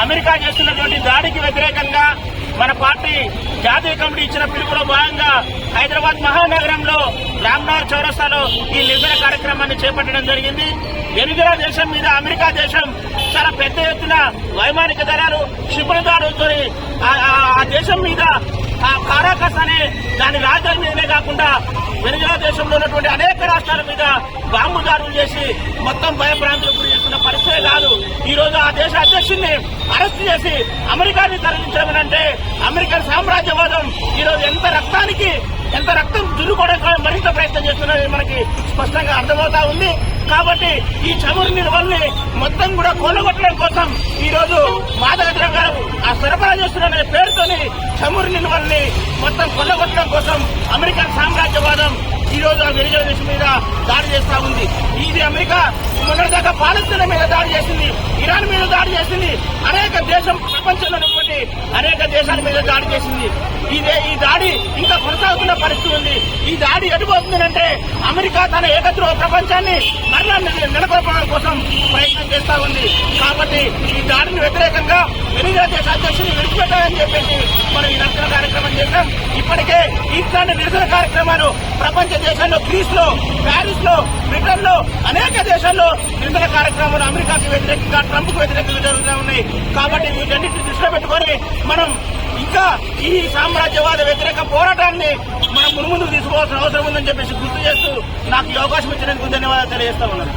America చేస్తున్నటువంటి దాడికి వ్యతిరేకంగా మన పార్టీ జాతీయ కమిటీ ఇచ్చిన పిలుపులో భాగంగా హైదరాబాద్ మహానగరంలో రామ్నగర్ చౌరస్తాలో ఈ నిరసన కార్యక్రమాన్ని చేపట్టడం జరిగింది. వెనుజులా దేశం మీద అమెరికా దేశం చాలా పెద్ద ఎత్తున వైమానిక దళాలు క్షిపణిదాడులతో ఆ దేశం మీద ఆ కారాకస్ అనే దాని రాజధాని మీదనే కాకుండా వెనుజులా దేశంలో ఉన్నటువంటి అనేక రాష్ట్రాల మీద బాంబు దాడులు చేసి మొత్తం భయభ్రాంతులకు గురి చేస్తున్న పరిస్థితే కాదు. ఈ రోజు ఆ దేశ అధ్యక్షుడిని అరెస్ట్ చేసి అమెరికాని తరలించామనంటే అమెరికన్ సామ్రాజ్యవాదం ఈ రోజు ఎంత రక్తం దుర్రుకోవడానికి మరింత ప్రయత్నం చేస్తున్నది మనకి స్పష్టంగా అర్థమవుతా ఉంది. కాబట్టి ఈ చమురు నిల్వల్ని మొత్తం కూడా కొల్లగొట్టడం కోసం ఈ రోజు మాదక ద్రవ్యాలు సరఫరా చేస్తున్న పేరుతోని చమురు నిల్వల్ని మొత్తం కొల్లగొట్టడం కోసం అమెరికన్ సామ్రాజ్యవాదం ఈ రోజు ఆ వెనుజులా దేశం మీద దాడి చేస్తా ఉంది. ఇది అమెరికా మొన్నటిదాకా పాలస్తీనా మీద దాడి చేసింది, ఇరాన్ మీద దాడి చేసింది, అనేక దేశం ప్రపంచంలో ఉన్నటువంటి అనేక దేశాల మీద దాడి చేసింది. ఈ దాడి ఇంకా కొనసాగుతున్న పరిస్థితి ఉంది. ఈ దాడి ఎటుపోతుందంటే అమెరికా తన ఏకద్రోహ ప్రపంచాన్ని మరలా నెలకొల్పడం కోసం ప్రయత్నం చేస్తా ఉంది. కాబట్టి ఈ దాడిని వ్యతిరేకంగా వెనుజులా దేశ అధ్యక్షుని విడిచిపెట్టాలని చెప్పేసి మనం ఈ నిరసన కార్యక్రమం చేశాం. ఇప్పటికే ఇట్లాంటి నిరసన కార్యక్రమాలు ప్రపంచ దేశాల్లో, గ్రీస్ లో, ప్యారిస్ లో, బ్రిటన్ లో అనేక దేశాల్లో నిరసన కార్యక్రమాలు అమెరికాకి వ్యతిరేకంగా, ట్రంప్ కు వ్యతిరేకంగా జరుగుతూ ఉన్నాయి. కాబట్టి వీటన్నిటిని దృష్టిలో పెట్టుకుని మనం ఇంకా ఈ సామ్రాజ్యవాద వ్యతిరేక పోరాటాన్ని మనం ముందుకు తీసుకోవాల్సిన అవసరం ఉందని చెప్పేసి గుర్తు చేస్తూ నాకు ఈ అవకాశం ఇచ్చినందుకు ధన్యవాదాలు తెలియజేస్తా ఉన్నాను.